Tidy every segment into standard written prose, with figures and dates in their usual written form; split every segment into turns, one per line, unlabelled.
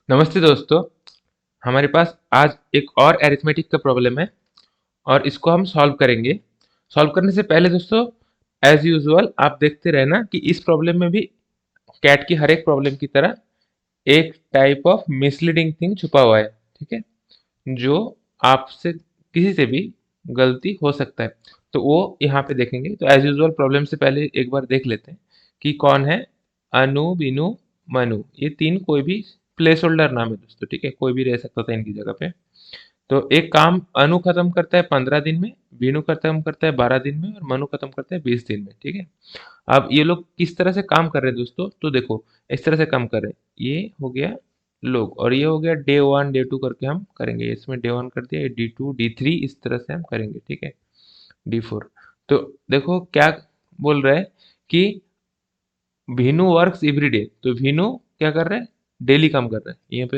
नमस्ते दोस्तों। हमारे पास आज एक और अरिथमेटिक का प्रॉब्लम है और इसको हम सॉल्व करेंगे। सॉल्व करने से पहले दोस्तों, एज यूजुअल आप देखते रहना कि इस प्रॉब्लम में भी कैट की हर एक प्रॉब्लम की तरह एक टाइप ऑफ मिसलीडिंग थिंग छुपा हुआ है। ठीक है, जो आपसे किसी से भी गलती हो सकता है, तो वो यहाँ पे देखेंगे। तो एज यूजुअल प्रॉब्लम से पहले एक बार देख लेते हैं कि कौन है। अनु, बिनु, मनु, ये तीन कोई भी प्लेस होल्डर नाम है दोस्तों। ठीक है, कोई भी रह सकता था इनकी जगह पे। तो एक काम अनु खत्म करता है 15 दिन में, बिनु खत्म करता है 12 दिन में, और मनु खत्म करता है 20 दिन में। ठीक है, अब ये लोग किस तरह से काम कर रहे हैं दोस्तों, तो देखो इस तरह से काम कर रहे हैं। ये हो गया लोग, और ये हो गया डे वन डे टू करके हम करेंगे। इसमें डे वन कर दिया, डी टू डी थ्री, इस तरह से हम करेंगे। ठीक है, डी फोर। तो देखो क्या बोल रहा है कि भीनू वर्क्स एवरी डे। तो भीनू क्या कर रहा है, डेली काम कर रहा है। यहाँ पे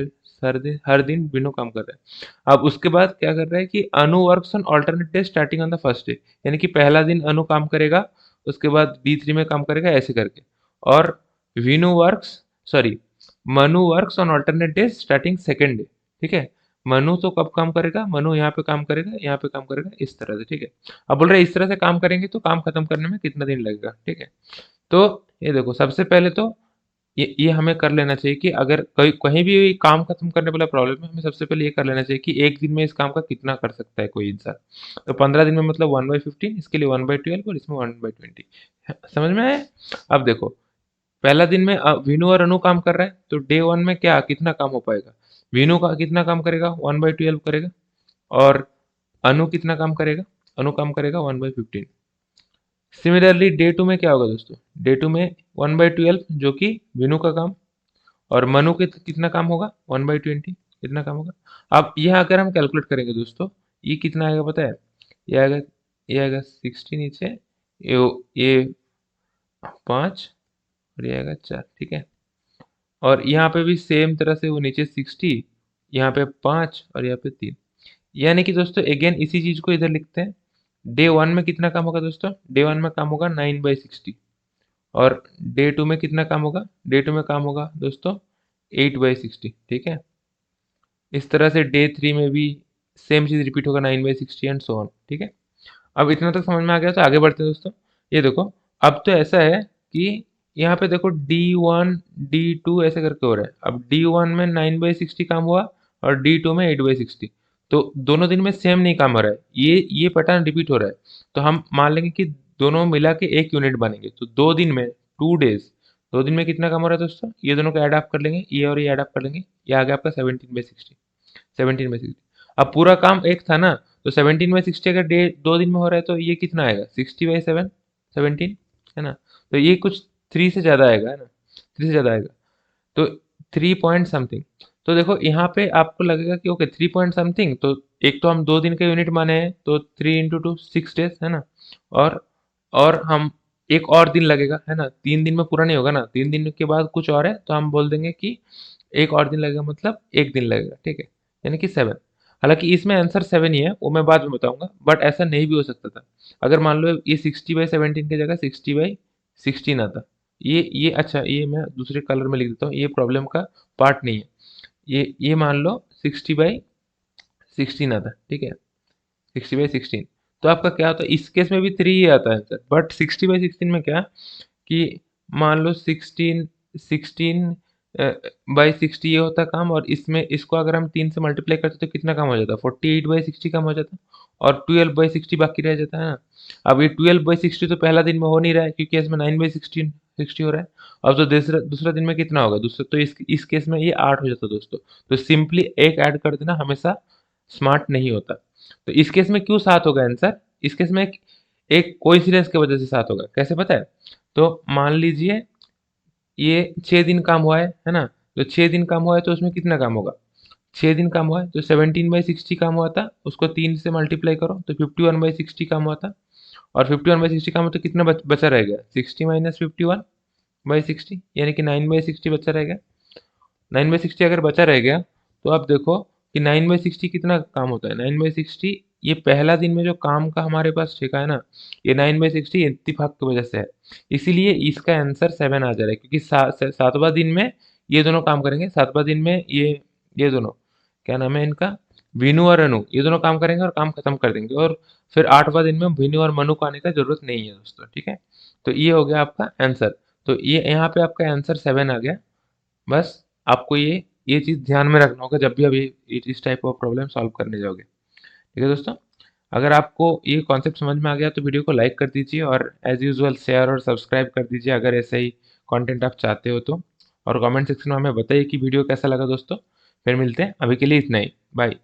हर दिन भीनू काम कर रहा है। अब उसके बाद क्या कर रहा है कि Anu works on alternate day starting on the first day, यानी कि पहला दिन अनु काम करेगा, उसके बाद D3 में काम करेगा, ऐसे करके। और Vinu works sorry Manu works on alternate day starting second day. ठीक है, मनु तो कब काम करेगा, मनु यहाँ पे काम करेगा, यहाँ पे काम करेगा, इस तरह से। ठीक है, अब बोल रहे हैं इस तरह से काम करेंगे तो काम खत्म करने में कितना दिन लगेगा। ठीक है, तो ये देखो सबसे पहले तो ये हमें कर लेना चाहिए कि अगर कहीं कहीं भी काम खत्म करने वाला प्रॉब्लम है, हमें सबसे पहले ये कर लेना चाहिए कि एक दिन में इस काम का कितना कर सकता है कोई इंसान। तो 15 दिन में मतलब 1/15, इसके लिए 1/12 और इसमें 1/20। समझ में आया। अब देखो पहला दिन में वीनू और अनु काम कर रहा है, तो डे वन में क्या कितना काम हो पाएगा। वीनू का कितना काम करेगा, 1/12 करेगा। और अनु कितना काम करेगा, अनु काम करेगा 1/15। सिमिलरली डे टू में क्या होगा दोस्तों, डे टू में 1/12 जो कि विनु का काम, और मनु के कितना काम होगा, 1/20 कितना काम होगा। अब यह अगर हम कैलकुलेट करेंगे दोस्तों, ये कितना आएगा पता है। ये आएगा 60 नीचे, ये 5, और ये आएगा 4। ठीक है, और यहाँ पे भी सेम तरह से वो नीचे 60, यहाँ पे 5 और यहाँ पे 3। यानी कि दोस्तों अगेन इसी चीज को इधर लिखते हैं। डे वन में कितना काम होगा दोस्तों, डे वन में काम होगा 9/60। और डे टू में कितना काम होगा, डे टू में काम होगा दोस्तों 8/60। ठीक है, इस तरह से डे थ्री में भी सेम चीज रिपीट होगा, 9/60 एंड सो ऑन। ठीक है, अब इतना तक समझ में आ गया, तो आगे बढ़ते हैं दोस्तों। ये देखो अब तो ऐसा है कि यहाँ पे देखो D1 D2 ऐसे करके हो रहा है। अब D1 में 9/60 काम हुआ और D2 में 8/60। तो दोनों दिन में सेम नहीं काम हो रहा है, ये पैटर्न रिपीट हो रहा है। तो हम मान लेंगे कि दोनों मिला के एक यूनिट बनेंगे। तो 2 दिन में 2 डेज, 2 दिन में कितना काम हो रहा है दोस्तों, ये दोनों को ऐड अप कर लेंगे, ये और ये ऐड अप कर लेंगे, ये आ गया आपका 17/60। 17/60। अब पूरा काम एक था ना, तो 17/60 अगर डे 2 दिन में हो रहा है तो ये कितना आएगा, 60/7, 17, है ना। तो ये कुछ 3 से ज़्यादा आएगा, है ना, 3 से ज़्यादा आएगा। तो 3 पॉइंट समथिंग। तो देखो यहाँ पे आपको लगेगा कि ओके 3 पॉइंट समथिंग, तो एक तो हम 2 दिन का यूनिट माने हैं, तो 3 × 2 6 डेज, है ना। और और हम एक और दिन लगेगा, है ना, 3 दिन में पूरा नहीं होगा ना, 3 दिन के बाद कुछ और है, तो हम बोल देंगे कि एक और दिन लगेगा, मतलब एक दिन लगेगा। ठीक है, यानी कि 7। हालांकि इसमें आंसर 7 ही है, वो मैं बाद में बताऊंगा, बट ऐसा नहीं भी हो सकता था। अगर मान लो ये 60/17 की जगह 60/16 आता, ये अच्छा, ये मैं दूसरे कलर में लिख देता हूँ, ये प्रॉब्लम का पार्ट नहीं है। ये मान लो 60/16 आता, ठीक है, 60/16। तो आपका क्या होता है, इस केस में भी 3 ही आता है आंसर, बट 60/16 में क्या कि मान लो 16/60 ये होता काम, और इसमें इसको अगर हम 3 से मल्टीप्लाई करते तो कितना काम हो जाता, 48/60 काम हो जाता, और 12/60 बाकी रह जाता है ना। अब ये 12/60 तो पहला दिन में हो नहीं रहा है, क्योंकि इसमें 9/60 हो रहा है। अब तो दूसरा दूसरा दिन में कितना होगा दूसरा, तो इस केस में ये 8 हो जाता दोस्तों। तो सिंपली एक ऐड कर देना हमेशा स्मार्ट नहीं होता। तो इस केस में क्यों 7 होगा आंसर, इस केस में एक कोइंसिडेंस की वजह से 7 होगा। कैसे पता है, तो मान लीजिए ये 6 दिन काम हुआ है ना। तो 6 दिन काम हुआ है, तो उसमें कितना काम होगा, 6 दिन काम हुआ है तो 17/60 काम हुआ था, उसको 3 से मल्टीप्लाई करो तो 51/60 काम हुआ था। और 51/60 काम हुआ तो कितना बचा रह गया, 60 - 51/60, यानी कि 9/60 बचा रह गया। 9/60 अगर बचा रह गया, तो आप देखो कि 9/60 कितना काम होता है। 9/60 ये पहला दिन में जो काम का हमारे पास ठेका है ना, ये 9/60 इत्तेफाक की वजह से है। इसीलिए इसका आंसर 7 आ जा रहा है, क्योंकि सातवां दिन में ये दोनों काम करेंगे। 7वां दिन में ये दोनों क्या नाम है इनका, वीनू और अनु, ये दोनों काम करेंगे और काम खत्म कर देंगे। और फिर 8वां दिन में वीनू और मनु को आने का जरूरत नहीं है दोस्तों, ठीक है। तो ये हो गया आपका आंसर। तो ये यहाँ पे आपका आंसर 7 आ गया। बस आपको ये चीज़ ध्यान में रखना होगा जब भी आप ये इस टाइप ऑफ प्रॉब्लम सॉल्व करने जाओगे, ठीक है दोस्तों। अगर आपको ये कॉन्सेप्ट समझ में आ गया तो वीडियो को लाइक कर दीजिए और एज यूजुअल शेयर और सब्सक्राइब कर दीजिए अगर ऐसा ही कंटेंट आप चाहते हो तो। और कमेंट सेक्शन में हमें बताइए कि वीडियो कैसा लगा दोस्तों। फिर मिलते हैं, अभी के लिए इतना ही, बाय।